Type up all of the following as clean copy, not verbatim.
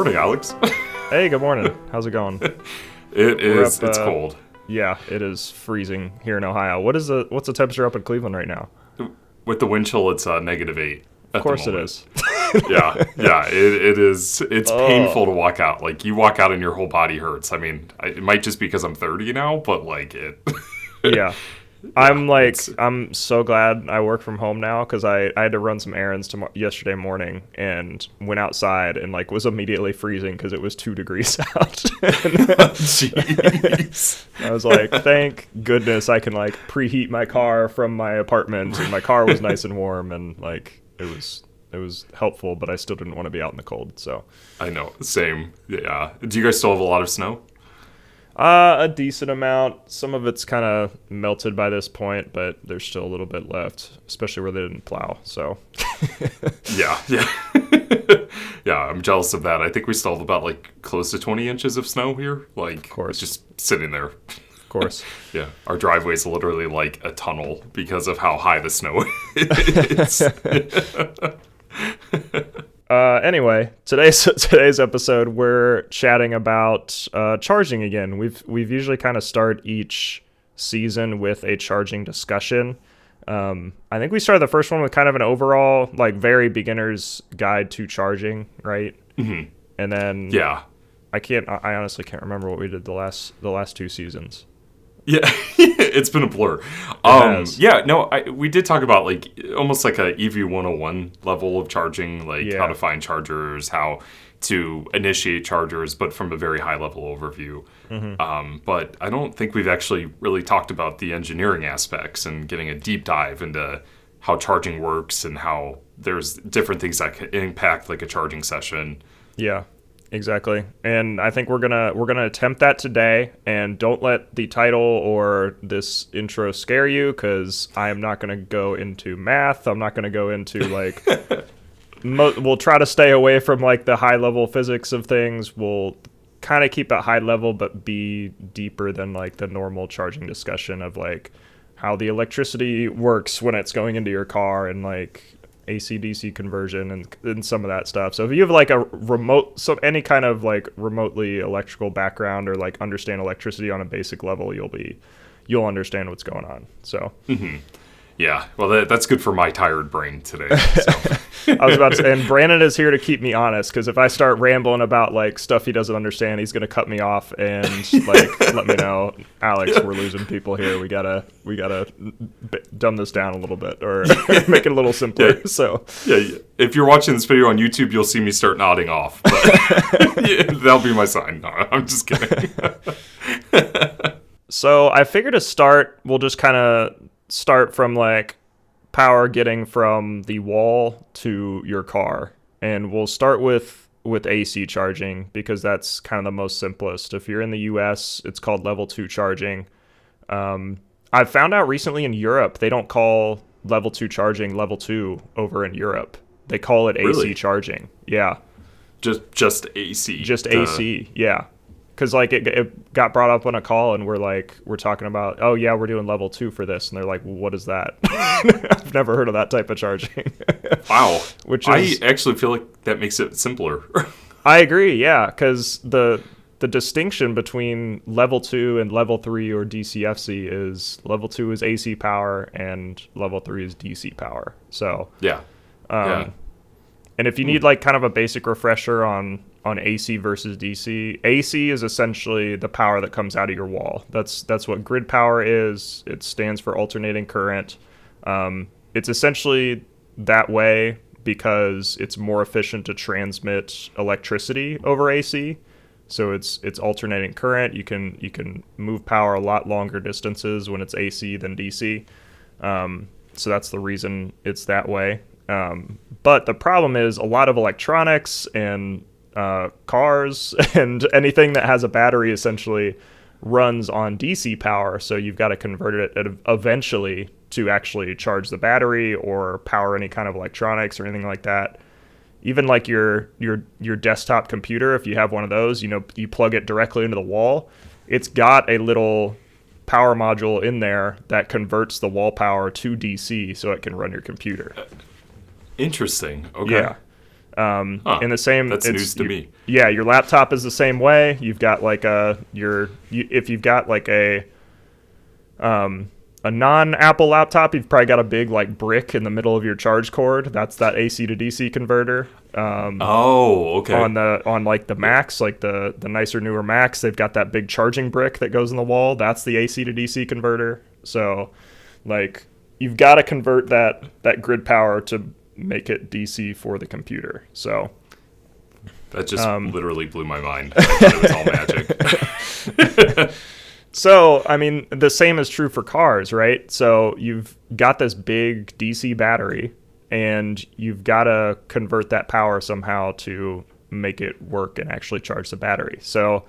morning, Alex. Hey, good morning. How's it going? It's cold. Yeah, it is freezing here in Ohio. What's the temperature up in Cleveland right now? With the wind chill, it's -8. Of course it is. yeah, it is. It's painful to walk out. Like, you walk out and your whole body hurts. I mean, it might just be because I'm 30 now, but like it. Yeah. I'm so glad I work from home now because I had to run some errands yesterday morning and went outside and like was immediately freezing because it was 2 degrees out. Jeez. I was like, thank goodness I can like preheat my car from my apartment, and my car was nice and warm, and like it was helpful, but I still didn't want to be out in the cold. So I know, same. Yeah. Do you guys still have a lot of snow? A decent amount. Some of it's kind of melted by this point, but there's still a little bit left, especially where they didn't plow. So, yeah. Yeah, I'm jealous of that. I think we still have about like close to 20 inches of snow here. Like, of course, just sitting there. Of course. Yeah, our driveway's literally like a tunnel because of how high the snow is. Anyway, today's episode, we're chatting about charging again. We've usually kind of start each season with a charging discussion. I think we started the first one with kind of an overall, like, very beginner's guide to charging, right? Mm-hmm. And then yeah, I honestly can't remember what we did the last 2 seasons. Yeah, it's been a blur. Yeah, no, we did talk about like almost like a EV 101 level of charging, like how to find chargers, how to initiate chargers, but from a very high level overview. Mm-hmm. But I don't think we've actually really talked about the engineering aspects and getting a deep dive into how charging works and how there's different things that can impact like a charging session. Yeah. Exactly. And I think we're gonna attempt that today, and don't let the title or this intro scare you, because I am not gonna go into math. I'm not gonna go into like we'll try to stay away from like the high level physics of things. We'll kind of keep it high level but be deeper than like the normal charging discussion of like how the electricity works when it's going into your car, and like AC/DC conversion and some of that stuff. So if you have like a any kind of like remotely electrical background, or like understand electricity on a basic level, you'll understand what's going on. So yeah, well, that's good for my tired brain today. So. I was about to say, and Brandon is here to keep me honest, because if I start rambling about like stuff he doesn't understand, he's going to cut me off and like let me know, Alex, we're losing people here. We gotta dumb this down a little bit, or make it a little simpler. Yeah. So yeah, if you're watching this video on YouTube, you'll see me start nodding off. But yeah, that'll be my sign. No, I'm just kidding. So I figured we'll just kind of start from like power getting from the wall to your car, and we'll start with AC charging because that's kind of the most simplest. If you're in the US, it's called level 2 charging. I've found out recently in Europe they don't call level 2 charging level 2 over in Europe. They call it Really? AC charging. Yeah, just AC. just AC. Yeah. Because like it got brought up on a call, and we're talking about, oh yeah, we're doing level 2 for this, and they're like, well, what is that? I've never heard of that type of charging. Wow. I I actually feel like that makes it simpler. I agree, yeah, because the distinction between level 2 and level 3 or DCFC is level 2 is AC power and level 3 is DC power. So yeah. And if you need like kind of a basic refresher on AC versus DC, AC is essentially the power that comes out of your wall. That's what grid power is. It stands for alternating current. It's essentially that way because it's more efficient to transmit electricity over AC. So it's alternating current. You can move power a lot longer distances when it's AC than DC. So that's the reason it's that way. But the problem is a lot of electronics and cars and anything that has a battery essentially runs on DC power. So you've got to convert it eventually to actually charge the battery or power any kind of electronics or anything like that. Even like your desktop computer, if you have one of those, you plug it directly into the wall. It's got a little power module in there that converts the wall power to DC so it can run your computer. Interesting. Okay. Yeah. In the same, that's news to me. Yeah, your laptop is the same way. You've got like if you've got like a non-Apple laptop, you've probably got a big like brick in the middle of your charge cord. That's that AC to DC converter. Okay. On like the Macs, like the nicer newer Macs, they've got that big charging brick that goes in the wall. That's the AC to DC converter. So, like, you've got to convert that grid power to make it DC for the computer. So that just literally blew my mind. I thought it was all magic. So, I mean, the same is true for cars, right? So you've got this big DC battery, and you've got to convert that power somehow to make it work and actually charge the battery. So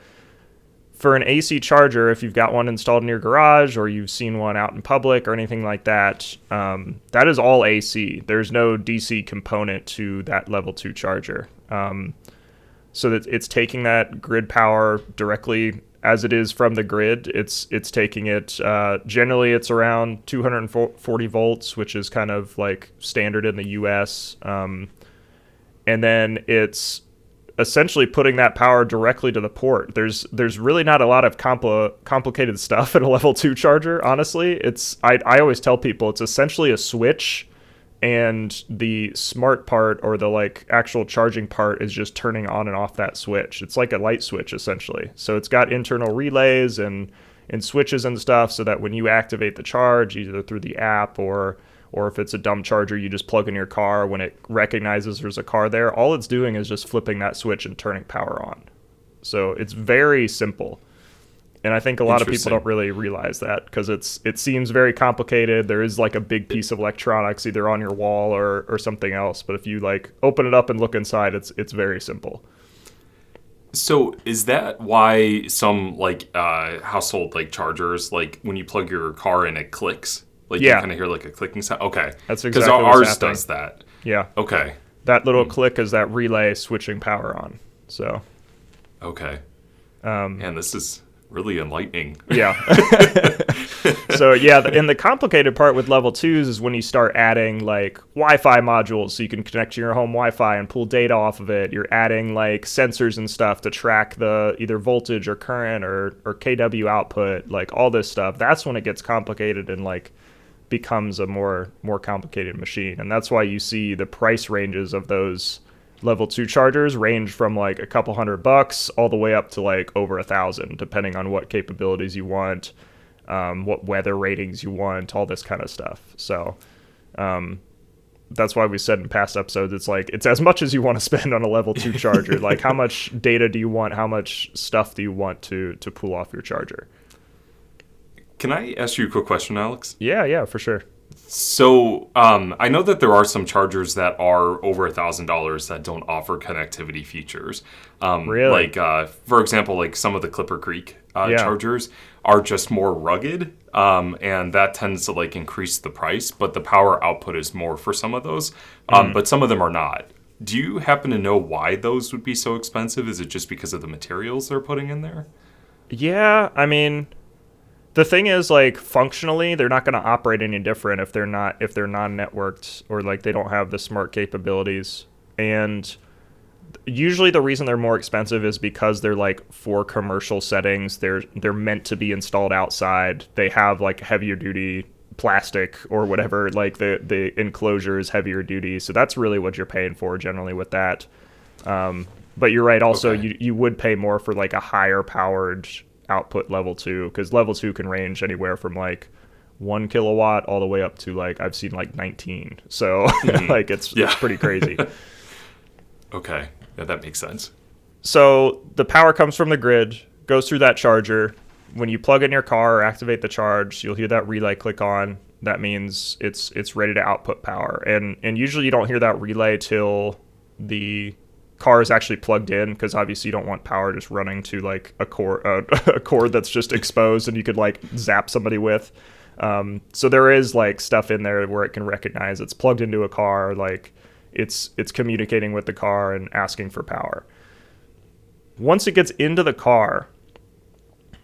for an AC charger, if you've got one installed in your garage or you've seen one out in public or anything like that, that is all AC. There's no DC component to that level 2 charger. So that it's taking that grid power directly as it is from the grid. It's taking it, generally it's around 240 volts, which is kind of like standard in the US. And then it's essentially putting that power directly to the port. There's really not a lot of complicated stuff in a level 2 charger, honestly. I always tell people it's essentially a switch, and the smart part, or the like actual charging part, is just turning on and off that switch. It's like a light switch essentially. So it's got internal relays and switches and stuff, so that when you activate the charge, either through the app or if it's a dumb charger you just plug in your car, when it recognizes there's a car there, all it's doing is just flipping that switch and turning power on. So it's very simple. And I think a lot of people don't really realize that, because it seems very complicated. There is like a big piece of electronics either on your wall or something else. But if you like open it up and look inside, it's very simple. So is that why some like household like chargers, like when you plug your car in, it clicks? Like you kind of hear like a clicking sound? Okay. That's exactly what's happening. Because ours does that. Yeah. Okay. That little click is that relay switching power on. So. Okay. Man, this is really enlightening. Yeah. So yeah, and the complicated part with level 2s is when you start adding like Wi-Fi modules, so you can connect to your home Wi-Fi and pull data off of it. You're adding like sensors and stuff to track the either voltage or current or kW output, like all this stuff. That's when it gets complicated and like becomes a more complicated machine. And that's why you see the price ranges of those level 2 chargers range from like a couple $100 all the way up to like over $1,000, depending on what capabilities you want, what weather ratings you want, all this kind of stuff. So that's why we said in past episodes, it's like, it's as much as you want to spend on a level 2 charger. Like, how much data do you want? How much stuff do you want to pull off your charger? Can I ask you a quick question, Alex? Yeah, for sure. So I know that there are some chargers that are over $1,000 that don't offer connectivity features. Really? Like, for example, like some of the Clipper Creek chargers are just more rugged, and that tends to like increase the price, but the power output is more for some of those, but some of them are not. Do you happen to know why those would be so expensive? Is it just because of the materials they're putting in there? Yeah, I mean, the thing is, like, functionally, they're not going to operate any different if they're non-networked, or like they don't have the smart capabilities. And usually the reason they're more expensive is because they're like for commercial settings. They're meant to be installed outside. They have like heavier duty plastic or whatever, like the enclosure is heavier duty. So that's really what you're paying for generally with that. But you're right. Also, you would pay more for like a higher powered output level 2, because level 2 can range anywhere from like 1 kilowatt all the way up to like I've seen like 19. So like it's pretty crazy. Okay, yeah, that makes sense. So the power comes from the grid, goes through that charger. When you plug in your car or activate the charge, you'll hear that relay click on. That means it's ready to output power. And usually you don't hear that relay till the car is actually plugged in, because obviously you don't want power just running to like a cord that's just exposed and you could like zap somebody with. So there is like stuff in there where it can recognize it's plugged into a car, like it's communicating with the car and asking for power. Once it gets into the car,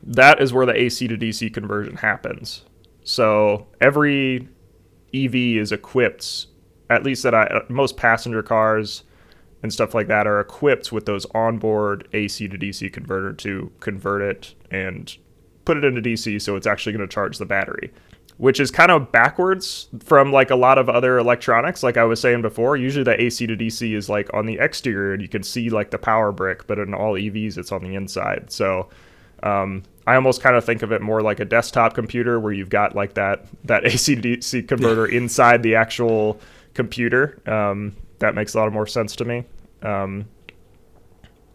that is where the AC to DC conversion happens. So every EV is equipped, at least most passenger cars, and stuff like that are equipped with those onboard AC to DC converter to convert it and put it into DC, so it's actually going to charge the battery, which is kind of backwards from like a lot of other electronics. Like I was saying before, usually the AC to DC is like on the exterior and you can see like the power brick, but in all EVs it's on the inside. So I almost kind of think of it more like a desktop computer where you've got like that AC to DC converter inside the actual computer. That makes a lot more sense to me.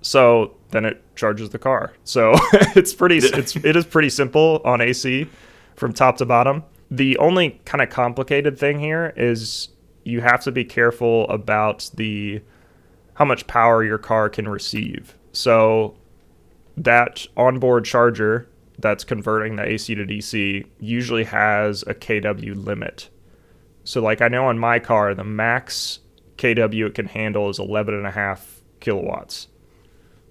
So then it charges the car. So it is pretty simple on AC from top to bottom. The only kind of complicated thing here is you have to be careful about how much power your car can receive. So that onboard charger that's converting the AC to DC usually has a kW limit. So like I know on my car, the max kW it can handle is 11.5 kilowatts.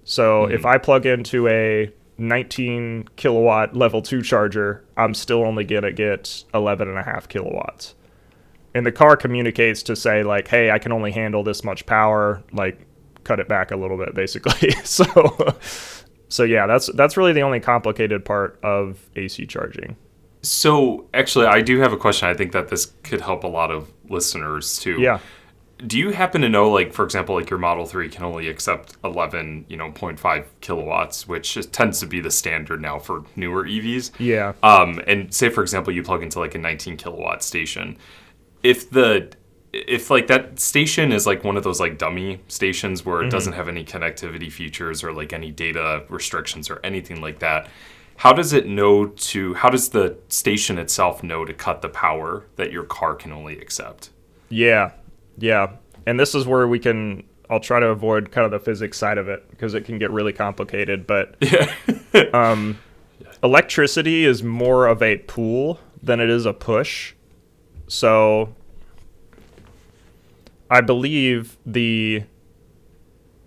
So if I plug into a 19 kilowatt level 2 charger, I'm still only going to get 11.5 kilowatts. And the car communicates to say like, hey, I can only handle this much power, like cut it back a little bit basically. So yeah, that's really the only complicated part of AC charging. So actually I do have a question. I think that this could help a lot of listeners too. Yeah. Do you happen to know, like, for example, like your Model 3 can only accept 0.5 kilowatts, which tends to be the standard now for newer EVs. Yeah. And say, for example, you plug into like a 19 kilowatt station. If like that station is like one of those like dummy stations where it doesn't have any connectivity features or like any data restrictions or anything like that, how does the station itself know to cut the power that your car can only accept? Yeah. And this is where I'll try to avoid kind of the physics side of it because it can get really complicated. But electricity is more of a pull than it is a push. So I believe the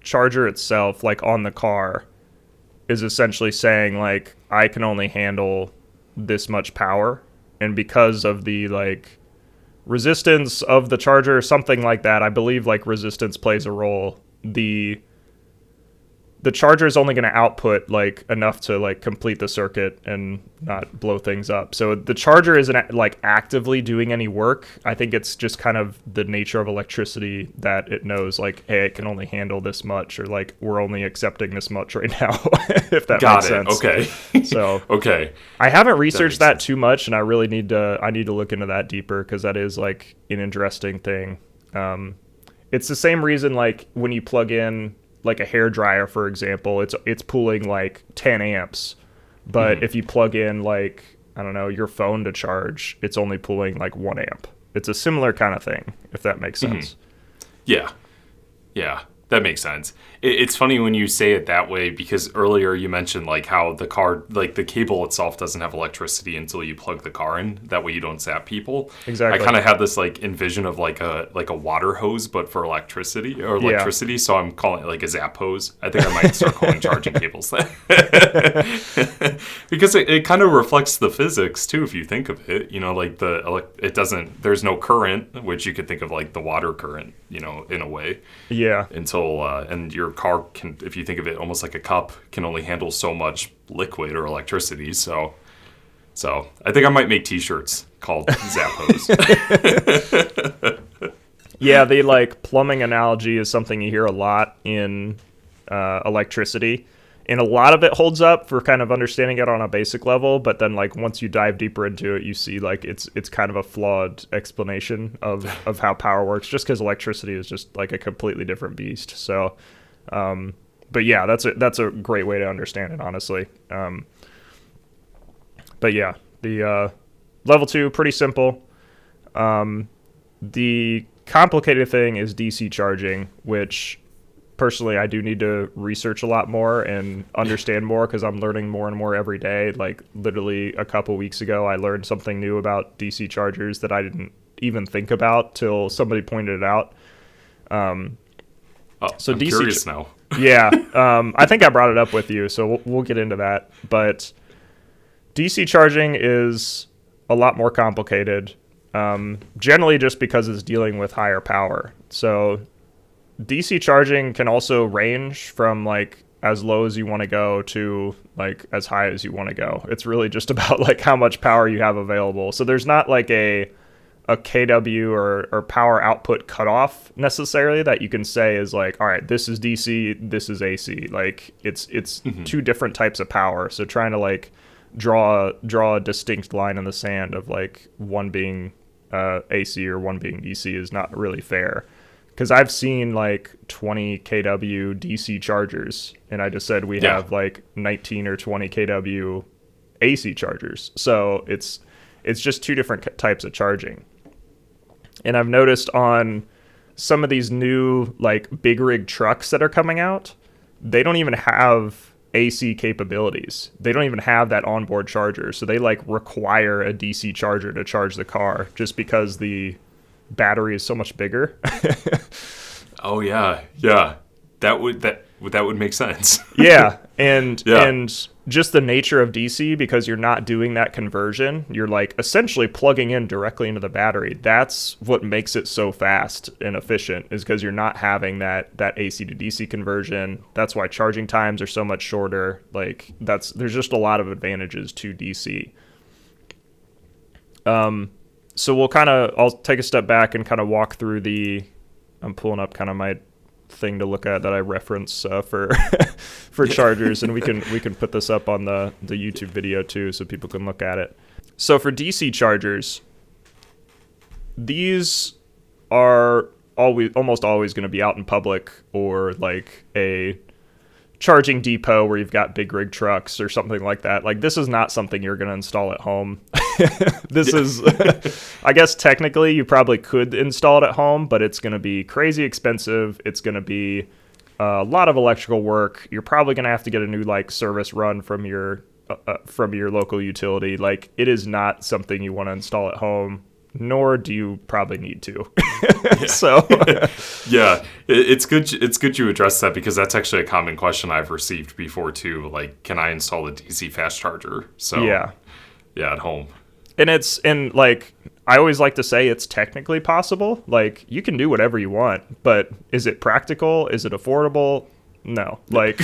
charger itself, like on the car, is essentially saying like, I can only handle this much power. And because of the like resistance of the charger, something like that, I believe like resistance plays a role. The charger is only going to output like enough to like complete the circuit and not blow things up. So the charger isn't like actively doing any work. I think it's just kind of the nature of electricity that it knows like, hey, it can only handle this much, or like we're only accepting this much right now. If that makes sense. Okay. So okay. I haven't researched that too much, and I really need to look into that deeper because that is like an interesting thing. It's the same reason like when you plug in like a hair dryer, for example, it's pulling like 10 amps. But if you plug in like, I don't know, your phone to charge, it's only pulling like 1 amp. It's a similar kind of thing, if that makes sense. Yeah, that makes sense. It's funny when you say it that way because earlier you mentioned like how the car, like the cable itself doesn't have electricity until you plug the car in. That way you don't zap people. Exactly. I kind of had this like envision of like a water hose, but for electricity. Yeah. So I'm calling it like a zap hose. I think I might start calling charging cables that. Because it kind of reflects the physics too, if you think of it. Like there's no current, which you could think of like the water current, in a way. Yeah. And your car can, if you think of it almost like a cup, can only handle so much liquid or electricity. So I think I might make T-shirts called Zap Hose. Yeah, the like plumbing analogy is something you hear a lot in electricity, and a lot of it holds up for kind of understanding it on a basic level. But then like once you dive deeper into it, you see like it's kind of a flawed explanation of how power works, just because electricity is just like a completely different beast. So. But yeah, that's a great way to understand it, honestly. But yeah, the level 2, pretty simple. The complicated thing is DC charging, which personally I do need to research a lot more and understand more because I'm learning more and more every day. Like literally a couple weeks ago, I learned something new about DC chargers that I didn't even think about till somebody pointed it out. So I'm curious now. Yeah, I think I brought it up with you, so we'll get into that. But DC charging is a lot more complicated, generally just because it's dealing with higher power. So DC charging can also range from like as low as you want to go to like as high as you want to go. It's really just about like how much power you have available. So there's not like a kW or power output cutoff necessarily that you can say is like, all right, this is DC, this is AC. Like it's two different types of power. So trying to like draw a distinct line in the sand of like one being AC or one being DC is not really fair. Because I've seen like 20 kW DC chargers, and I just said we have like 19 or 20 kW AC chargers. So it's just two different types of charging. And I've noticed on some of these new like big rig trucks that are coming out, they don't even have AC capabilities. They don't even have that onboard charger. So they like require a DC charger to charge the car just because the battery is so much bigger. Oh yeah. That would make sense. Yeah. And just the nature of DC, because you're not doing that conversion, you're like essentially plugging in directly into the battery. That's what makes it so fast and efficient, is because you're not having that AC to DC conversion. That's why charging times are so much shorter. Like there's just a lot of advantages to DC. So I'll take a step back and kind of walk through I'm pulling up kind of my thing to look at that I reference for chargers, and we can put this up on the YouTube video too, so people can look at it. So for DC chargers, these are almost always going to be out in public or like a charging depot where you've got big rig trucks or something like that. Like this is not something you're going to install at home. This is, I guess technically you probably could install it at home, but it's going to be crazy expensive. It's going to be a lot of electrical work. You're probably going to have to get a new like service run from your local utility. Like it is not something you want to install at home, nor do you probably need to. So yeah, it's good you address that, because that's actually a common question I've received before too. Like, can I install a DC fast charger? So yeah, at home. And like I always like to say, it's technically possible. Like you can do whatever you want, but is it practical? Is it affordable? No. Like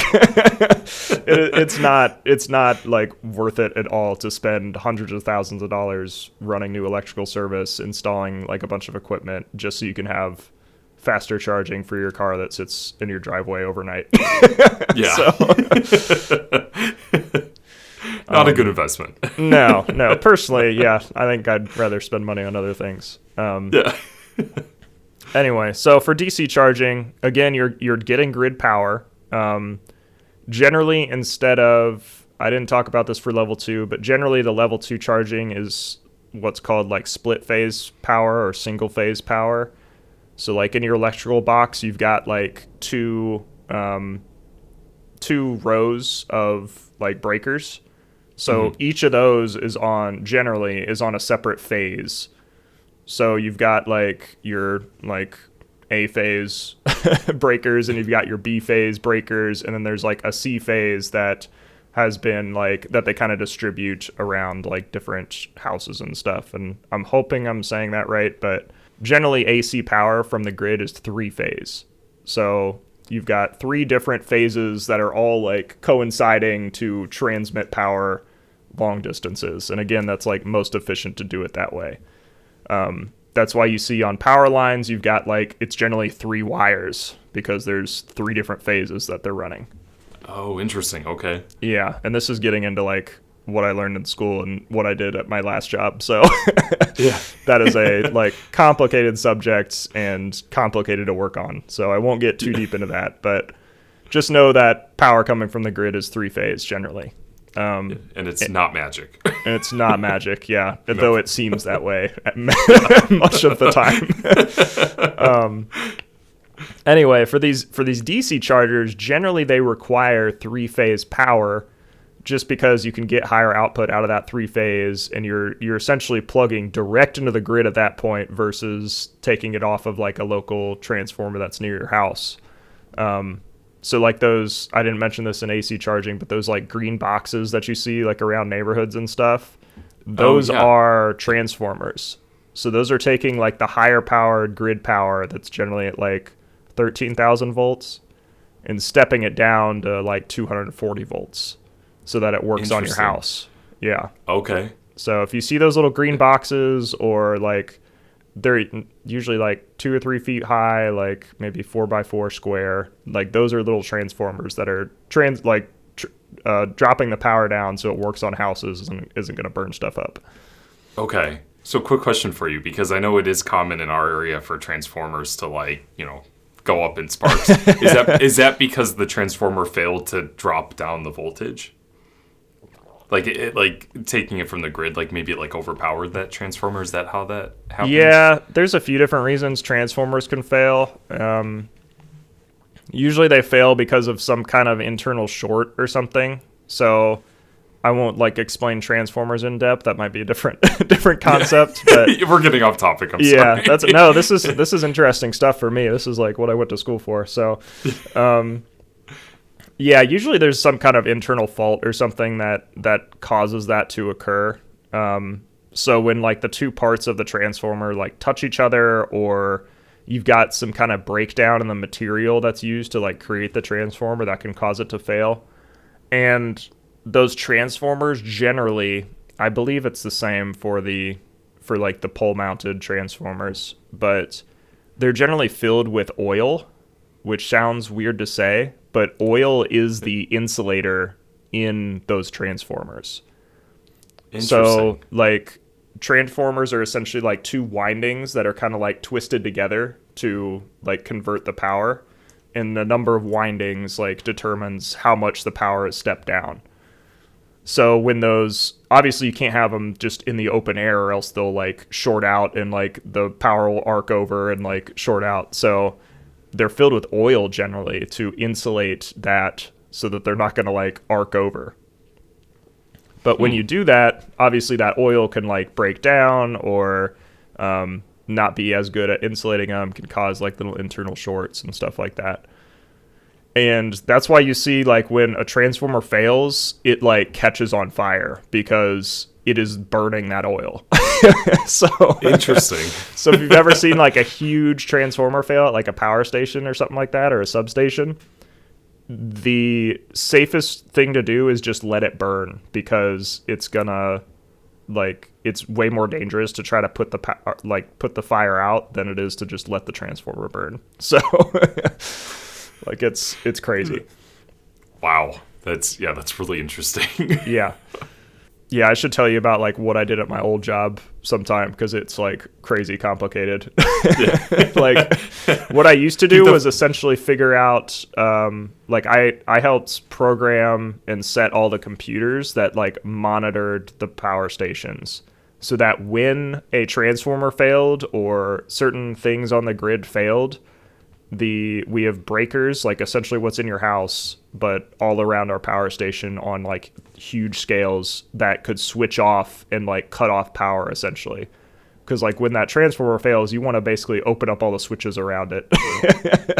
it's not like worth it at all to spend hundreds of thousands of dollars running new electrical service, installing like a bunch of equipment just so you can have faster charging for your car that sits in your driveway overnight. Yeah. Not a good investment. No. Personally, yeah, I think I'd rather spend money on other things. Yeah. Anyway, so for DC charging, again, you're getting grid power. Generally, instead of, I didn't talk about this for level 2, but generally the level 2 charging is what's called like split phase power or single phase power. So like in your electrical box, you've got like two rows of like breakers. So each of those is on a separate phase. So you've got like your like A phase breakers, and you've got your B phase breakers, and then there's like a C phase that has been like that they kind of distribute around like different houses and stuff. And I'm hoping I'm saying that right, but generally AC power from the grid is 3-phase. So you've got 3 different phases that are all like coinciding to transmit power long distances. And again, that's like most efficient to do it that way. That's why you see on power lines, you've got like, it's generally 3 wires because there's 3 different phases that they're running. Oh, interesting. Okay. Yeah. And this is getting into like what I learned in school and what I did at my last job. So yeah, that is a like complicated subject and complicated to work on. So I won't get too deep into that, but just know that power coming from the grid is 3-phase generally. And it's not magic. And it's not magic, yeah. No. Though it seems that way much of the time. Anyway, for these DC chargers, generally they require 3-phase power, just because you can get higher output out of that 3-phase, and you're essentially plugging direct into the grid at that point versus taking it off of like a local transformer that's near your house. So like those, I didn't mention this in AC charging, but those like green boxes that you see like around neighborhoods and stuff, those are transformers. So those are taking like the higher powered grid power that's generally at like 13,000 volts, and stepping it down to like 240 volts so that it works on your house. Yeah. Okay. So if you see those little green boxes, or like they're usually like 2 or 3 feet high, like maybe 4x4 square, like those are little transformers that are dropping the power down so it works on houses and isn't going to burn stuff up. Okay. So quick question for you, because I know it is common in our area for transformers to like, go up in sparks. Is that because the transformer failed to drop down the voltage? Like taking it from the grid, like maybe it like overpowered that transformer. Is that how that happens? Yeah, there's a few different reasons transformers can fail. Usually they fail because of some kind of internal short or something. So I won't like explain transformers in depth. That might be a different concept. But we're getting off topic. I'm sorry. Yeah, this is interesting stuff for me. This is like what I went to school for. So, yeah, usually there's some kind of internal fault or something that causes that to occur. So when like the two parts of the transformer like touch each other, or you've got some kind of breakdown in the material that's used to like create the transformer, that can cause it to fail. And those transformers generally, I believe it's the same for like the pole mounted transformers, but they're generally filled with oil, which sounds weird to say, but oil is the insulator in those transformers. So like transformers are essentially like two windings that are kind of like twisted together to like convert the power, and the number of windings like determines how much the power is stepped down. So when those, obviously you can't have them just in the open air, or else they'll like short out and like the power will arc over and like short out. So they're filled with oil generally to insulate that so that they're not going to like arc over. But when you do that, obviously that oil can like break down, or not be as good at insulating them, can cause like little internal shorts and stuff like that. And that's why you see like when a transformer fails, it like catches on fire because it is burning that oil. So interesting. So if you've ever seen like a huge transformer fail at like a power station or something like that, or a substation, the safest thing to do is just let it burn, because it's gonna like, it's way more dangerous to try to put the fire out than it is to just let the transformer burn. So like it's crazy. Wow. That's really interesting. Yeah. Yeah, I should tell you about like what I did at my old job sometime, because it's like crazy complicated. Like what I used to do was essentially figure out, like I helped program and set all the computers that like monitored the power stations, so that when a transformer failed or certain things on the grid failed, we have breakers, like essentially what's in your house, but all around our power station on like huge scales, that could switch off and like cut off power essentially. Because like when that transformer fails, you want to basically open up all the switches around it.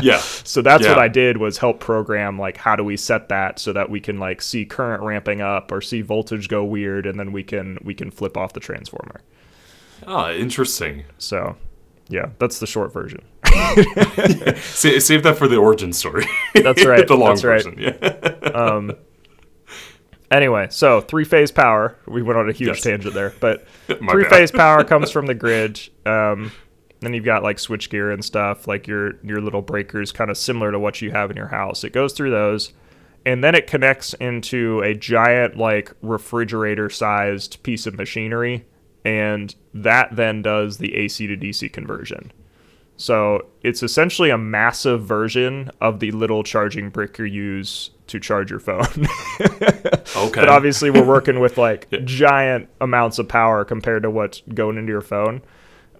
Yeah. So that's what I did, was help program like how do we set that so that we can like see current ramping up or see voltage go weird, and then we can flip off the transformer. Oh, interesting. So yeah, that's the short version. Save that for the origin story. That's right. The long that's version. Right. Yeah. Anyway, so three-phase power. We went on a huge tangent there, but three-phase power comes from the grid. Then you've got like switchgear and stuff, like your little breakers, kind of similar to what you have in your house. It goes through those, and then it connects into a giant like refrigerator-sized piece of machinery, and that then does the AC to DC conversion. So it's essentially a massive version of the little charging brick you use to charge your phone. Okay. But obviously we're working with like giant amounts of power compared to what's going into your phone.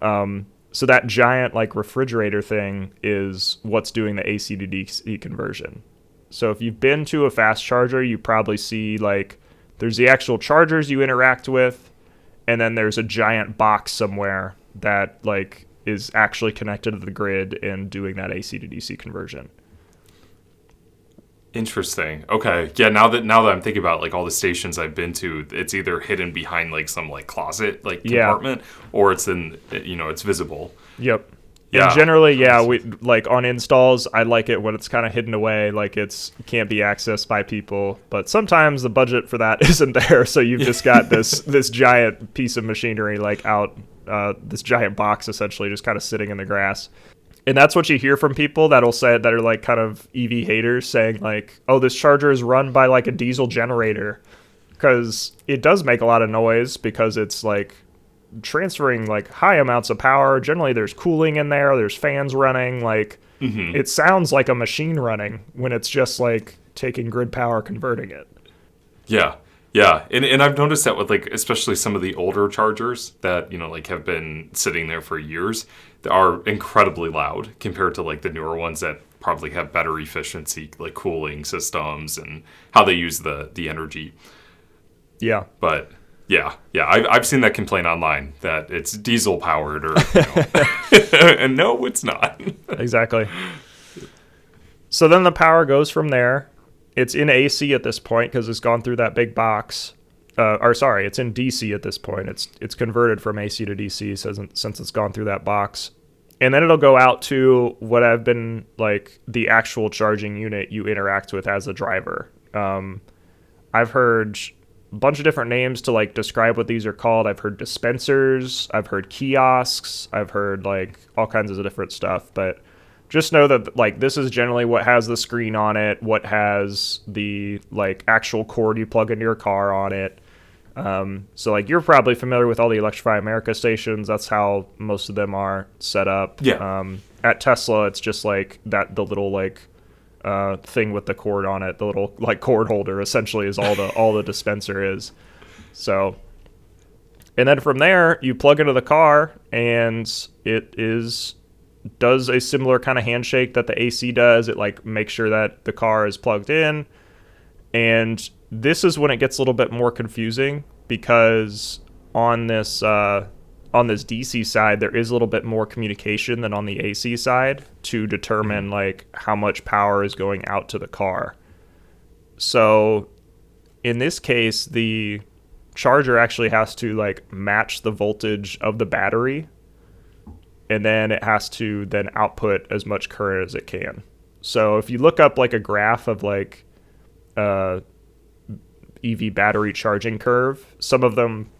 So that giant like refrigerator thing is what's doing the AC to DC conversion. So if you've been to a fast charger, you probably see like there's the actual chargers you interact with, and then there's a giant box somewhere that like is actually connected to the grid and doing that AC to DC conversion. Interesting. Okay. Yeah. Now that I'm thinking about like all the stations I've been to, it's either hidden behind like some like closet like compartment, or it's in, it's visible. Yep. And generally, we like on installs, I like it when it's kind of hidden away, like can't be accessed by people. But sometimes the budget for that isn't there, so you've just got this giant piece of machinery like out, this giant box essentially just kind of sitting in the grass. And that's what you hear from people that are like kind of EV haters saying like, oh, this charger is run by like a diesel generator, because it does make a lot of noise because it's like transferring like high amounts of power. Generally there's cooling in there's fans running, like it sounds like a machine running when it's just like taking grid power, converting it. Yeah, and I've noticed that with like especially some of the older chargers that like have been sitting there for years, that are incredibly loud compared to like the newer ones that probably have better efficiency, like cooling systems and how they use the energy. Yeah, but yeah, I've seen that complaint online that it's diesel powered or and no, it's not. Exactly. So then the power goes from there. It's in AC at this point because it's gone through that big box. It's in DC at this point. It's converted from AC to DC since it's gone through that box. And then it'll go out to what have been like the actual charging unit you interact with as a driver. I've heard a bunch of different names to like describe what these are called. I've heard dispensers, I've heard kiosks, I've heard like all kinds of different stuff, but just know that like this is generally what has the screen on it, what has the like actual cord you plug into your car on it. So like you're probably familiar with all the Electrify America stations. That's how most of them are set up. Yeah. At Tesla, it's just like the little like thing with the cord on it, the little like cord holder essentially is all the dispenser is. So, and then from there you plug into the car and it does a similar kind of handshake that the AC does. It like makes sure that the car is plugged in. And this is when it gets a little bit more confusing because on this DC side, there is a little bit more communication than on the AC side to determine like how much power is going out to the car. So in this case, the charger actually has to like match the voltage of the battery, and then it has to then output as much current as it can. So if you look up like a graph of like EV battery charging curve, some of them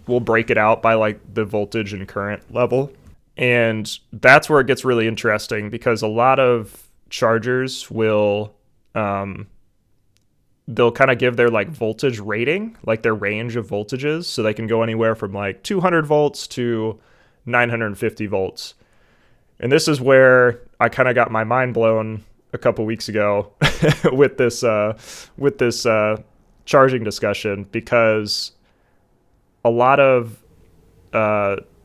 will break it out by like the voltage and current level. And that's where it gets really interesting because a lot of chargers will, they'll kind of give their like voltage rating, like their range of voltages. So they can go anywhere from like 200 volts to 950 volts. And this is where I kind of got my mind blown a couple weeks ago with this charging discussion, because a lot of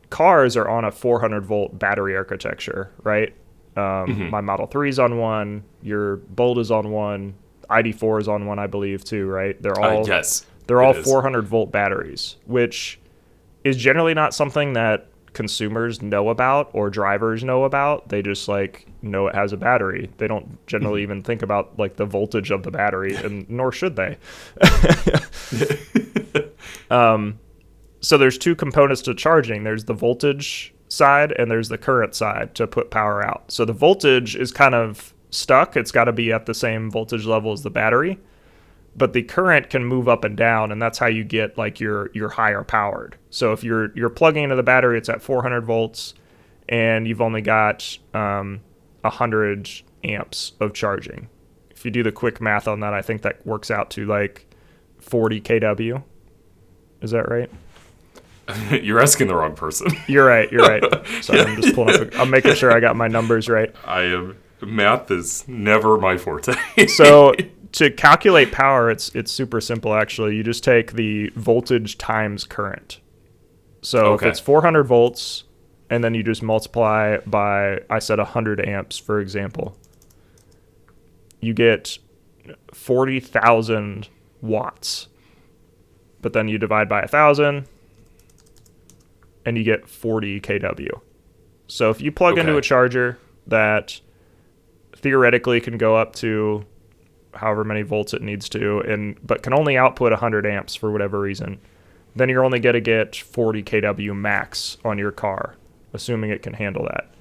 cars are on a 400 volt battery architecture, right? My Model 3 is on one, your Bolt is on one, ID4 is on one, I believe, too, right? They're all they're all 400 volt batteries, which is generally not something that consumers know about or drivers know about. They just like know it has a battery. They don't generally even think about like the voltage of the battery, and nor should they. So there's two components to charging. There's the voltage side and there's the current side to put power out. So the voltage is kind of stuck. It's got to be at the same voltage level as the battery. But the current can move up and down, and that's how you get like your higher powered. So if you're plugging into the battery, it's at 400 volts, and you've only got 100 amps of charging. If you do the quick math on that, I think that works out to like 40 kW. Is that right? You're asking the wrong person. You're right. So I'm just pulling up. I'm making sure I got my numbers right. Math is never my forte. So to calculate power, it's super simple, actually. You just take the voltage times current. So if it's 400 volts, and then you just multiply by, I said 100 amps, for example, you get 40,000 watts. But then you divide by 1,000, and you get 40 kW. So if you plug into a charger that theoretically can go up to however many volts it needs to, but can only output 100 amps for whatever reason, then you're only going to get 40 kW max on your car, assuming it can handle that.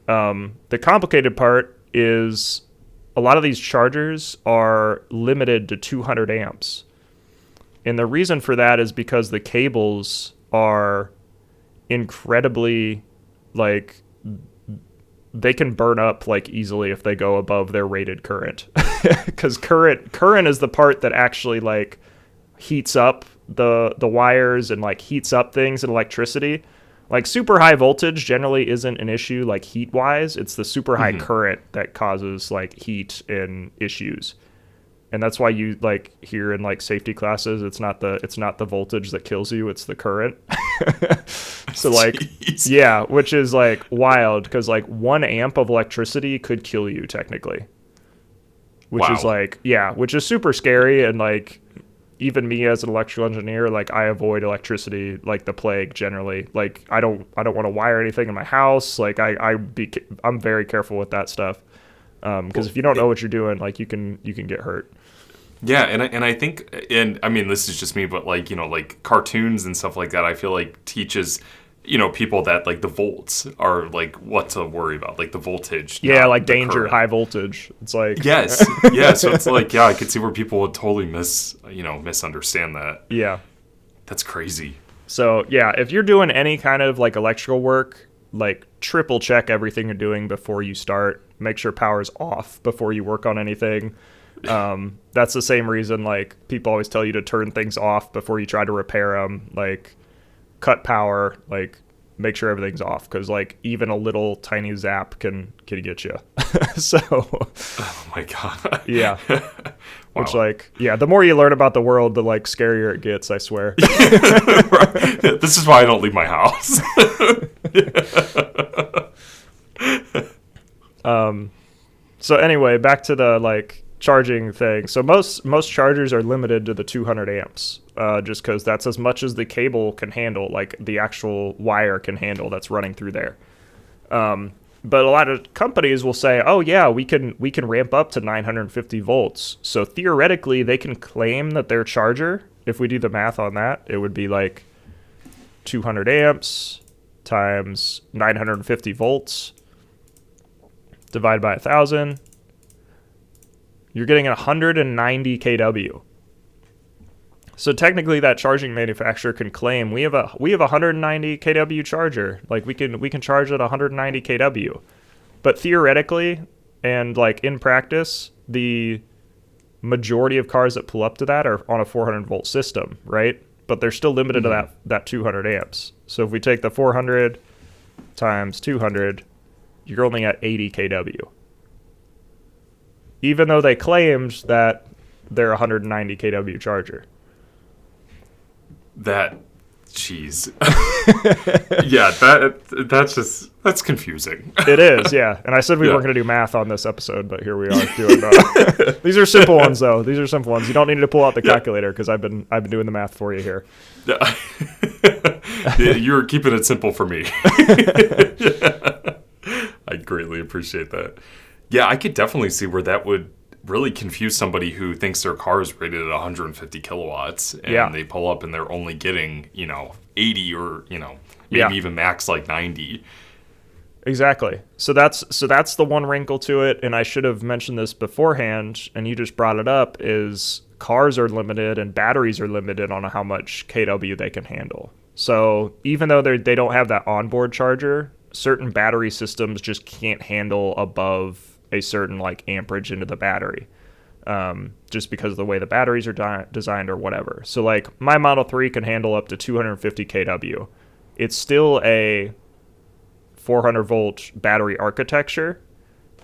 The complicated part is a lot of these chargers are limited to 200 amps. And the reason for that is because the cables are incredibly, like, they can burn up like easily if they go above their rated current. Because current is the part that actually like heats up the wires and like heats up things in electricity. Like super high voltage generally isn't an issue like heat wise. It's the super high current that causes like heat and issues. And that's why you like hear in like safety classes, it's not the voltage that kills you, it's the current. So like, jeez. Yeah, which is like wild because like 1 amp of electricity could kill you technically. Which is like, yeah, which is super scary. And like, even me as an electrical engineer, like I avoid electricity like the plague generally. Like I don't want to wire anything in my house. Like I'm very careful with that stuff. Because if you don't know what you're doing, like you can get hurt. Yeah, and I think, and I mean this is just me, but like, you know, like cartoons and stuff like that, I feel like teaches, you know, people that like the volts are like what to worry about, like the voltage. Yeah, like danger, current. High voltage. It's like yes, yeah. So it's like, yeah, I could see where people would totally misunderstand that. Yeah, that's crazy. So yeah, if you're doing any kind of like electrical work, like triple check everything you're doing before you start. Make sure power's off before you work on anything. That's the same reason like people always tell you to turn things off before you try to repair them. Like cut power, like make sure everything's off because like even a little tiny zap can get you. So oh my god. Yeah. Wow. Which like, yeah, the more you learn about the world, the like scarier it gets, I swear. Right. This is why I don't leave my house. So anyway, back to the like charging thing. So most chargers are limited to the 200 amps, just because that's as much as the cable can handle, like the actual wire can handle that's running through there. But a lot of companies will say, oh yeah, we can ramp up to 950 volts. So theoretically, they can claim that their charger, if we do the math on that, it would be like 200 amps times 950 volts divided by 1,000. You're getting 190 kW. So technically, that charging manufacturer can claim we have a 190 kW charger. Like we can charge at 190 kW. But theoretically, and like in practice, the majority of cars that pull up to that are on a 400 volt system, right? But they're still limited to that 200 amps. So if we take the 400 times 200, you're only at 80 kW. Even though they claimed that they're a 190 kW charger. Jeez. Yeah, that's confusing. It is, yeah. And I said we weren't going to do math on this episode, but here we are doing that. These are simple ones, though. These are simple ones. You don't need to pull out the calculator because I've been doing the math for you here. You're keeping it simple for me. I greatly appreciate that. Yeah, I could definitely see where that would really confuse somebody who thinks their car is rated at 150 kilowatts and they pull up and they're only getting, 80 or, maybe even max like 90. Exactly. So that's the one wrinkle to it, and I should have mentioned this beforehand, and you just brought it up, is cars are limited and batteries are limited on how much kW they can handle. So even though they don't have that onboard charger, certain battery systems just can't handle above a certain like amperage into the battery, just because of the way the batteries are designed or whatever. So like my Model 3 can handle up to 250 kW. It's still a 400 volt battery architecture,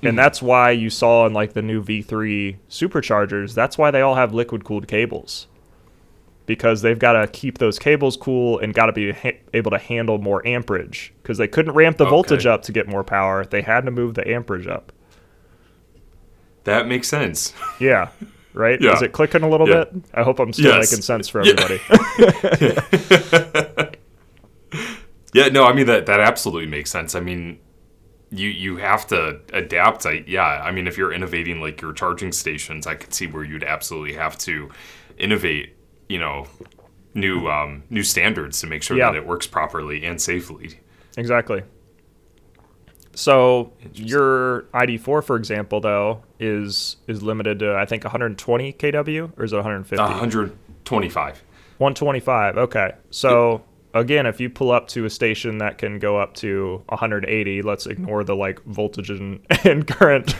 and that's why you saw in like the new V3 superchargers, that's why they all have liquid cooled cables, because they've got to keep those cables cool and got to be able to handle more amperage, because they couldn't ramp the voltage up to get more power. They had to move the amperage up. That makes sense. Yeah. Right? Yeah. Is it clicking a little bit? I hope I'm still making sense for everybody. Yeah, no, I mean, that absolutely makes sense. I mean, you have to adapt. I mean, if you're innovating like your charging stations, I could see where you'd absolutely have to innovate, new standards to make sure that it works properly and safely. Exactly. So your ID4, for example, though, is limited to, I think, 120 kW, or is it 150? 125. 125. Okay. So again, if you pull up to a station that can go up to 180, let's ignore the like voltage and current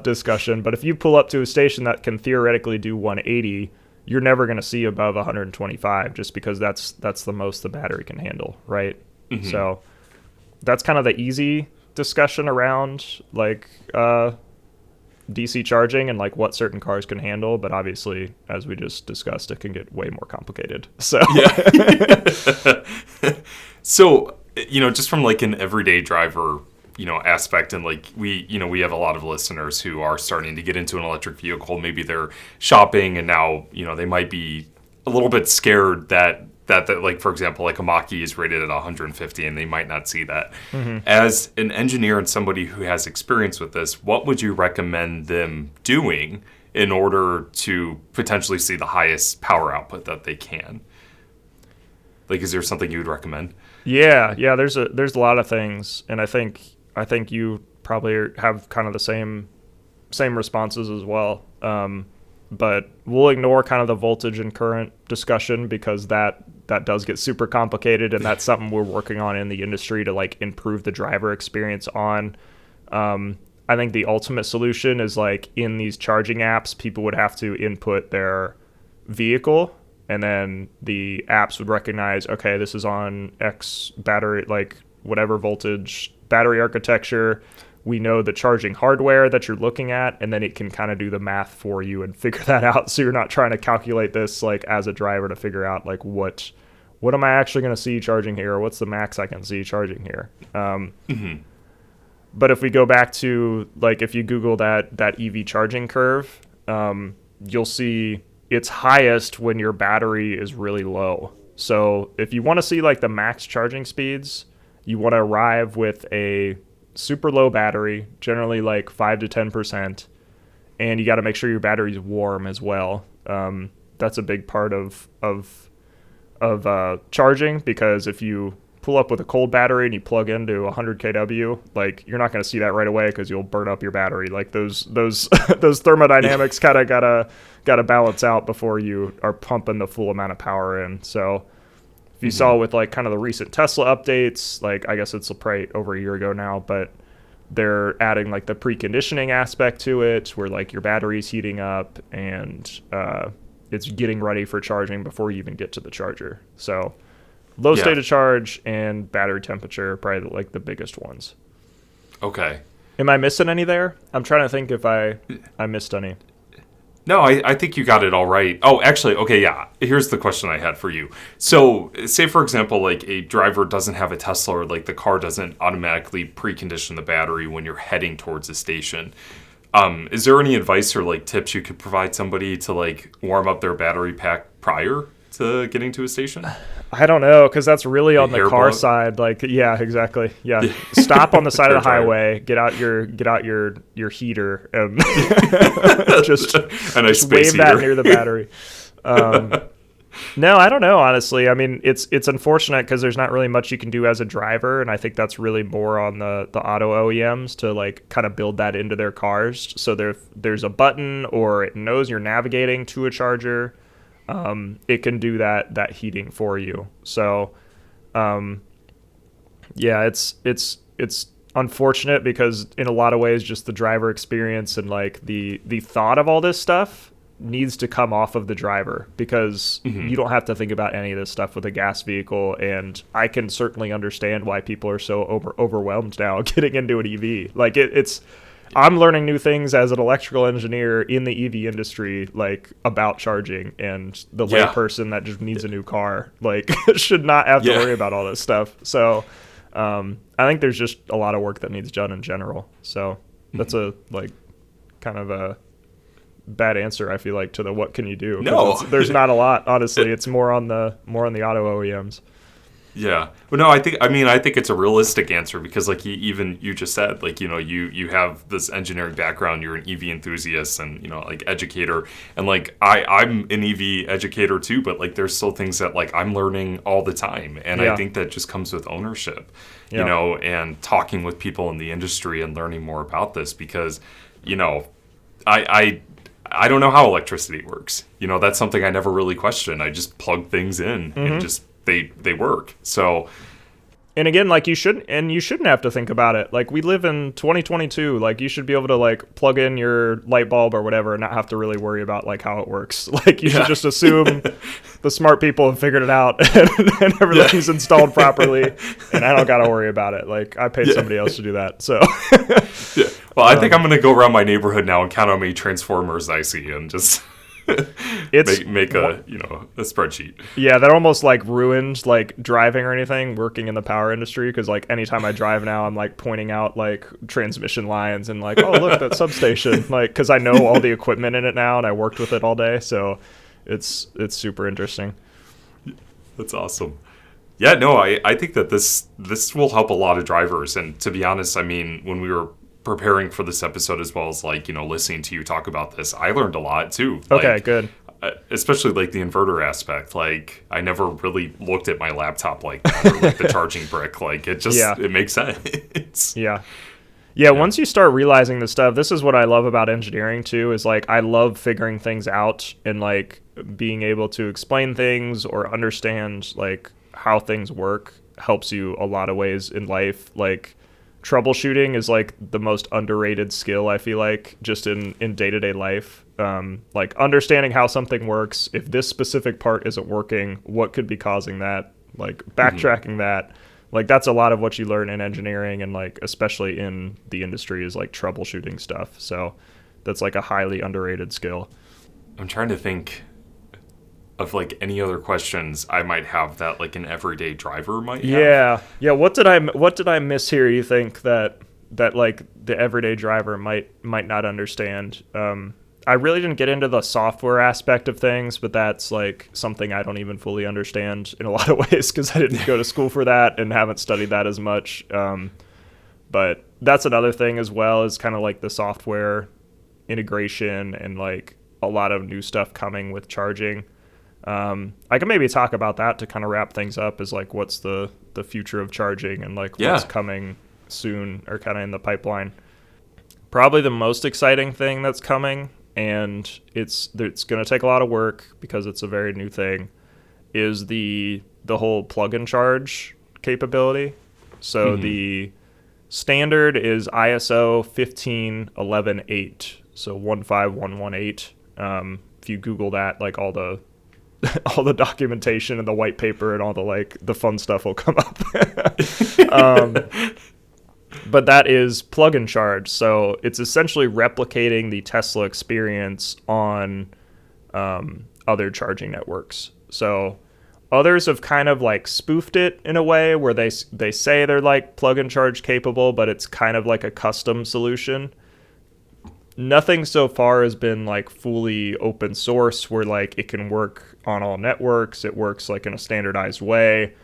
discussion. But if you pull up to a station that can theoretically do 180, you're never going to see above 125, just because that's the most the battery can handle, right? Mm-hmm. So that's kind of the easy discussion around like DC charging and like what certain cars can handle. But obviously, as we just discussed, it can get way more complicated. So yeah. So, just from like an everyday driver, aspect, and like we have a lot of listeners who are starting to get into an electric vehicle. Maybe they're shopping and now, they might be a little bit scared that like, for example, like a Mach-E is rated at 150 and they might not see that. Mm-hmm. As an engineer and somebody who has experience with this, what would you recommend them doing in order to potentially see the highest power output that they can? Like, is there something you would recommend? Yeah, there's a lot of things, and I think you probably have kind of the same responses as well. But we'll ignore kind of the voltage and current discussion, because that does get super complicated, and that's something we're working on in the industry to like improve the driver experience on. I think the ultimate solution is like in these charging apps, people would have to input their vehicle, and then the apps would recognize, okay, this is on X battery, like whatever voltage battery architecture. We know the charging hardware that you're looking at, and then it can kind of do the math for you and figure that out. So you're not trying to calculate this like as a driver to figure out like what am I actually going to see charging here, or what's the max I can see charging here. Mm-hmm. But if we go back to like if you Google that EV charging curve, you'll see it's highest when your battery is really low. So if you want to see like the max charging speeds, you want to arrive with a super low battery, generally like 5 to 10%, and you got to make sure your battery's warm as well. That's a big part of charging, because if you pull up with a cold battery and you plug into 100 kW, like you're not going to see that right away because you'll burn up your battery. Like those thermodynamics kind of gotta balance out before you are pumping the full amount of power in. So if you saw with like kind of the recent Tesla updates, like I guess it's probably over a year ago now, but they're adding like the preconditioning aspect to it, where like your battery's heating up and it's getting ready for charging before you even get to the charger. So low state of charge and battery temperature are probably like the biggest ones. Okay. Am I missing any there? I'm trying to think if I missed any. No, I think you got it all right. Oh, actually, okay, yeah. Here's the question I had for you. So, say, for example, like a driver doesn't have a Tesla, or like the car doesn't automatically precondition the battery when you're heading towards a station. Is there any advice or like tips you could provide somebody to like warm up their battery pack prior to getting to a station? I don't know, because that's really on the car side. Like, yeah, exactly. Yeah, stop on the side of the highway. Get out your heater and just wave that near the battery. No, I don't know, honestly. I mean, it's unfortunate because there's not really much you can do as a driver, and I think that's really more on the auto OEMs to like kind of build that into their cars. So there's a button, or it knows you're navigating to a charger. It can do that heating for you. So, yeah, it's unfortunate because in a lot of ways, just the driver experience and like the thought of all this stuff needs to come off of the driver, because you don't have to think about any of this stuff with a gas vehicle. And I can certainly understand why people are so overwhelmed now getting into an EV. Like I'm learning new things as an electrical engineer in the EV industry, like about charging, and the layperson that just needs a new car, like should not have to worry about all this stuff. So I think there's just a lot of work that needs done in general. So that's a like kind of a bad answer, I feel like, to the what can you do. No, there's not a lot, honestly. It's more on the auto OEMs. Yeah. Well, no, I think it's a realistic answer because, like, even you just said, like, you have this engineering background, you're an EV enthusiast and, like, educator. And, like, I'm an EV educator too, but, like, there's still things that, like, I'm learning all the time. And I think that just comes with ownership, and talking with people in the industry and learning more about this because, I don't know how electricity works. That's something I never really questioned. I just plug things in and just they work. So, and again, like you shouldn't have to think about it. Like we live in 2022. Like you should be able to like plug in your light bulb or whatever and not have to really worry about like how it works. Like you should just assume the smart people have figured it out and everything's installed properly, and I don't got to worry about it. Like I paid somebody else to do that. So. Yeah. Well, I think I'm gonna go around my neighborhood now and count how many transformers I see and just make a spreadsheet. Yeah, that almost like ruined like driving or anything working in the power industry because like anytime I drive now, I'm like pointing out like transmission lines and like, oh look, that substation, like because I know all the equipment in it now and I worked with it all day, so it's super interesting. That's awesome. Yeah, no, I think that this will help a lot of drivers. And to be honest, I mean, when we were preparing for this episode as well as like, listening to you talk about this, I learned a lot too. Okay, good. Especially like the inverter aspect. Like I never really looked at my laptop like that or like the charging brick. Like it just, it makes sense. Yeah, once you start realizing this stuff, this is what I love about engineering too, is like I love figuring things out and like being able to explain things or understand like how things work helps you a lot of ways in life. Like troubleshooting is like the most underrated skill, I feel like, just in day-to-day life. Like understanding how something works, if this specific part isn't working, what could be causing that, like backtracking that. Like that's a lot of what you learn in engineering and like especially in the industry is like troubleshooting stuff. So that's like a highly underrated skill. I'm trying to think of like any other questions I might have that like an everyday driver might have. Yeah. What did I miss here? You think that like the everyday driver might not understand? I really didn't get into the software aspect of things, but that's like something I don't even fully understand in a lot of ways because I didn't go to school for that and haven't studied that as much. But that's another thing as well, is kind of like the software integration and like a lot of new stuff coming with charging. I can maybe talk about that to kind of wrap things up, is like what's the future of charging and like what's coming soon or kind of in the pipeline. Probably the most exciting thing that's coming, and it's going to take a lot of work because it's a very new thing, is the whole plug and charge capability. So the standard is ISO 15118, so 15118. If you Google that, like all the documentation and the white paper and all the like the fun stuff will come up. But that is plug and charge. So it's essentially replicating the Tesla experience on other charging networks. So others have kind of like spoofed it in a way where they say they're like plug and charge capable, but it's kind of like a custom solution. Nothing so far has been like fully open source where like it can work on all networks. It works like in a standardized way.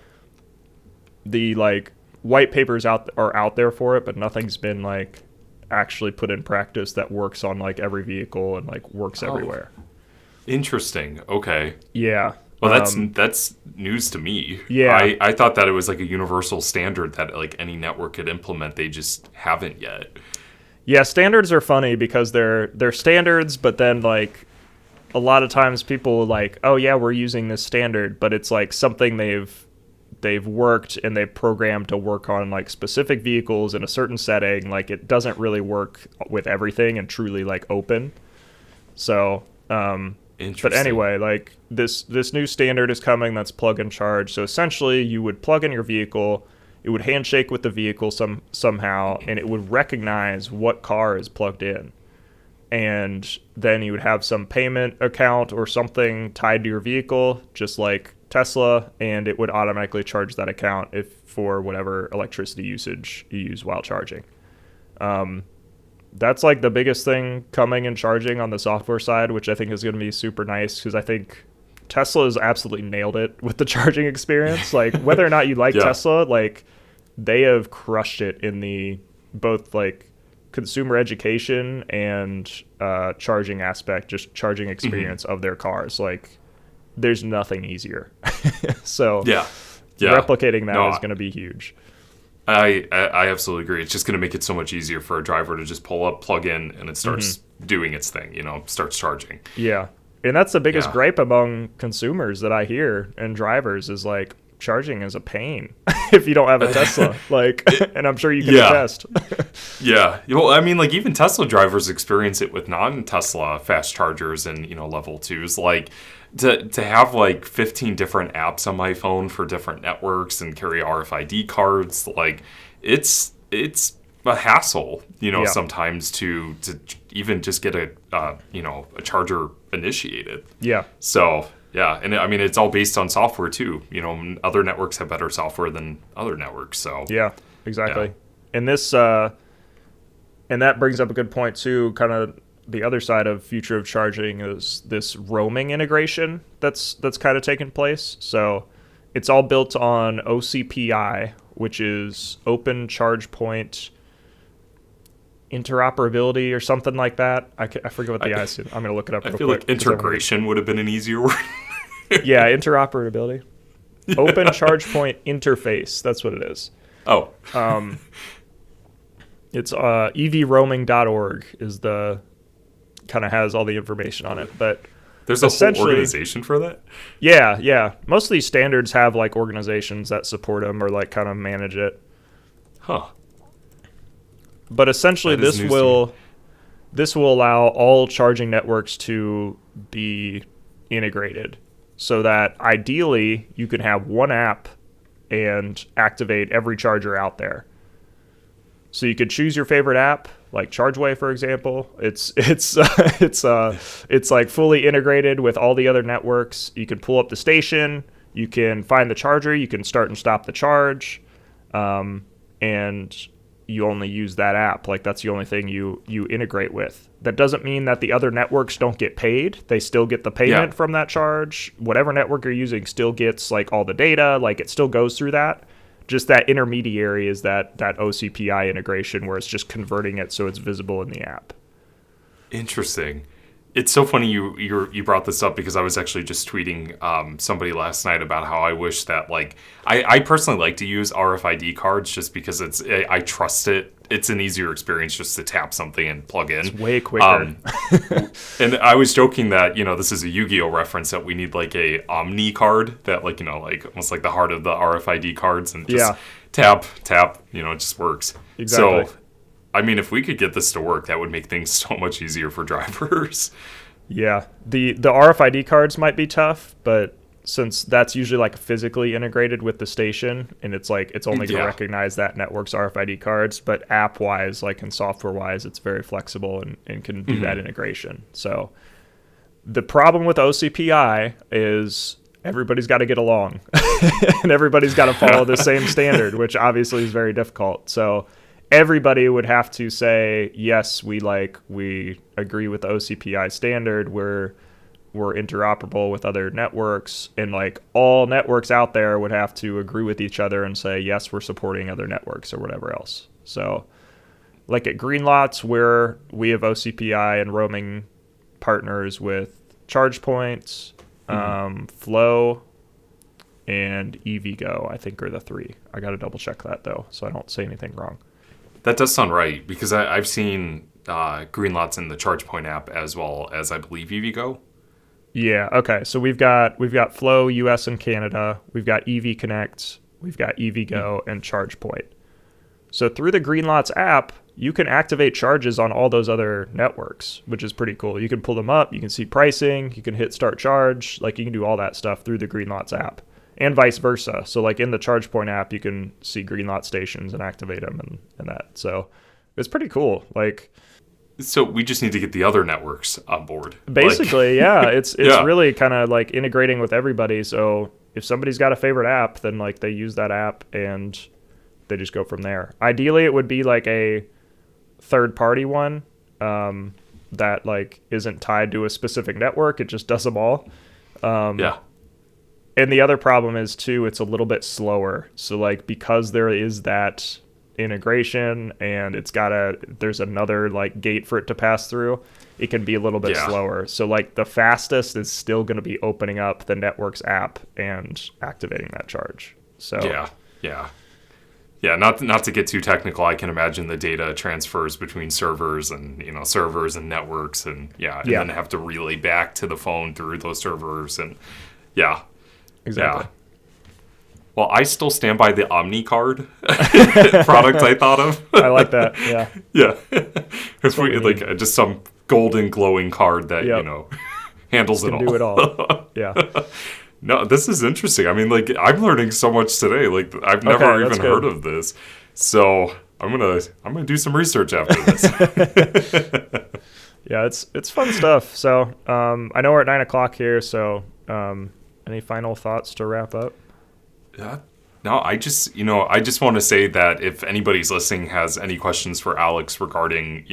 The like white papers are out there for it, but nothing's been like actually put in practice that works on like every vehicle and like works everywhere. Interesting. Okay. Yeah. Well, that's news to me. Yeah. I thought that it was like a universal standard that like any network could implement. They just haven't yet. Yeah, standards are funny because they're standards, but then like a lot of times people like, oh yeah, we're using this standard, but it's like something they've worked and they've programmed to work on like specific vehicles in a certain setting. Like it doesn't really work with everything and truly like open. So, but anyway, like this new standard is coming that's plug and charge. So essentially you would plug in your vehicle, it would handshake with the vehicle somehow, and it would recognize what car is plugged in. And then you would have some payment account or something tied to your vehicle, just like Tesla, and it would automatically charge that account if for whatever electricity usage you use while charging. That's like the biggest thing coming in charging on the software side, which I think is going to be super nice because I think Tesla has absolutely nailed it with the charging experience. Like, whether or not you like Tesla, like, they have crushed it in the both like consumer education and charging aspect, just charging experience of their cars. Like, there's nothing easier. So replicating that is going to be huge. I absolutely agree. It's just going to make it so much easier for a driver to just pull up, plug in, and it starts doing its thing, starts charging. Yeah. And that's the biggest gripe among consumers that I hear and drivers is like, charging is a pain if you don't have a Tesla. Like, and I'm sure you can attest. Yeah. Well, I mean, like, even Tesla drivers experience it with non-Tesla fast chargers and, level 2s. Like, to have like 15 different apps on my phone for different networks and carry RFID cards, like, it's a hassle, sometimes to even just get a charger initiated. Yeah. So, yeah, and I mean, it's all based on software too. Other networks have better software than other networks. So yeah, exactly. Yeah. And this, and that brings up a good point too. Kind of the other side of future of charging is this roaming integration that's kind of taken place. So it's all built on OCPI, which is Open Charge Point Interoperability or something like that. I forget what the I said. I'm going to look it up real quick. I feel like integration would have been an easier word. Yeah, interoperability. Yeah. Open Charge Point Interface. That's what it is. Oh. It's evroaming.org is the kind of has all the information on it. But there's a whole organization for that? Yeah. Most of these standards have like organizations that support them or like kind of manage it. Huh. But essentially, this will allow all charging networks to be integrated so that ideally you can have one app and activate every charger out there. So you could choose your favorite app, like ChargeWay, for example. It's like fully integrated with all the other networks. You can pull up the station, you can find the charger, you can start and stop the charge, and you only use that app. Like, that's the only thing you integrate with. That doesn't mean that the other networks don't get paid. They still get the payment from that charge. Whatever network you're using still gets like all the data. Like, it still goes through that. Just that intermediary is that OCPI integration where it's just converting it so it's visible in the app. Interesting. It's so funny you brought this up because I was actually just tweeting somebody last night about how I wish that, like, I personally like to use RFID cards just because I trust it. It's an easier experience just to tap something and plug in. It's way quicker. And I was joking that, this is a Yu-Gi-Oh reference, that we need like a Omni card that, like, like almost like the heart of the RFID cards, and just tap, it just works. Exactly. So, I mean, if we could get this to work, that would make things so much easier for drivers. Yeah. The RFID cards might be tough, but since that's usually like physically integrated with the station, and it's like it's only going to recognize that network's RFID cards, but app-wise, like, and software-wise, it's very flexible and can do that integration. So the problem with OCPI is everybody's got to get along, and everybody's got to follow the same standard, which obviously is very difficult. So everybody would have to say, yes, we agree with the OCPI standard. We're interoperable with other networks, and like all networks out there would have to agree with each other and say, yes, we're supporting other networks or whatever else. So like at Greenlots, where we have OCPI and roaming partners with ChargePoint, Flow, and EVgo, I think, are the three. I got to double check that though, so I don't say anything wrong. That does sound right, because I've seen Greenlots in the ChargePoint app as well as, I believe, EVgo. Yeah, okay. So we've got Flow, US and Canada. We've got EV Connect. We've got EVgo and ChargePoint. So through the Greenlots app, you can activate charges on all those other networks, which is pretty cool. You can pull them up. You can see pricing. You can hit start charge. Like, you can do all that stuff through the Greenlots app, and vice versa. So like in the ChargePoint app, you can see Greenlots stations and activate them and that. So it's pretty cool. Like, so we just need to get the other networks on board. Basically, yeah. It's really kind of like integrating with everybody. So if somebody's got a favorite app, then like they use that app and they just go from there. Ideally, it would be like a third-party one that like isn't tied to a specific network. It just does them all. Yeah. And the other problem is too, it's a little bit slower. So like, because there is that integration and there's another like gate for it to pass through, it can be a little bit slower. So like the fastest is still going to be opening up the network's app and activating that charge. So yeah, not to get too technical, I can imagine the data transfers between servers and servers and networks and then have to relay back to the phone through those servers and exactly. Yeah. Well, I still stand by the Omni card product I thought of. I like that. Yeah. Yeah. If we like just some golden glowing card that handles it all. Do it all. Yeah. No, this is interesting. I mean, like, I'm learning so much today. Like, I've never even heard of this. So I'm gonna do some research after this. Yeah, it's fun stuff. So I know we're at 9:00 here. So any final thoughts to wrap up? Yeah. No, I just want to say that if anybody's listening has any questions for Alex regarding,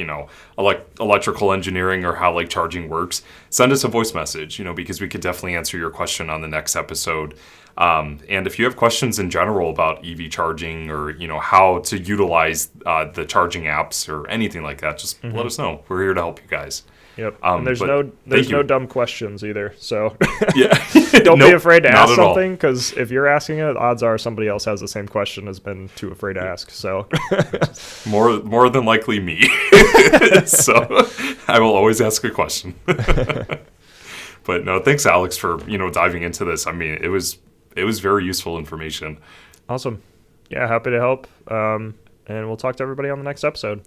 electrical engineering or how like charging works, send us a voice message, because we could definitely answer your question on the next episode. And if you have questions in general about EV charging or, how to utilize the charging apps or anything like that, just let us know. We're here to help you guys. Yep. And there's no dumb questions either. So yeah. Don't be afraid to ask something, because if you're asking it, odds are somebody else has the same question, has been too afraid to ask. So more than likely me. So I will always ask a question. But no, thanks Alex for, diving into this. I mean, it was very useful information. Awesome. Yeah, happy to help. And we'll talk to everybody on the next episode.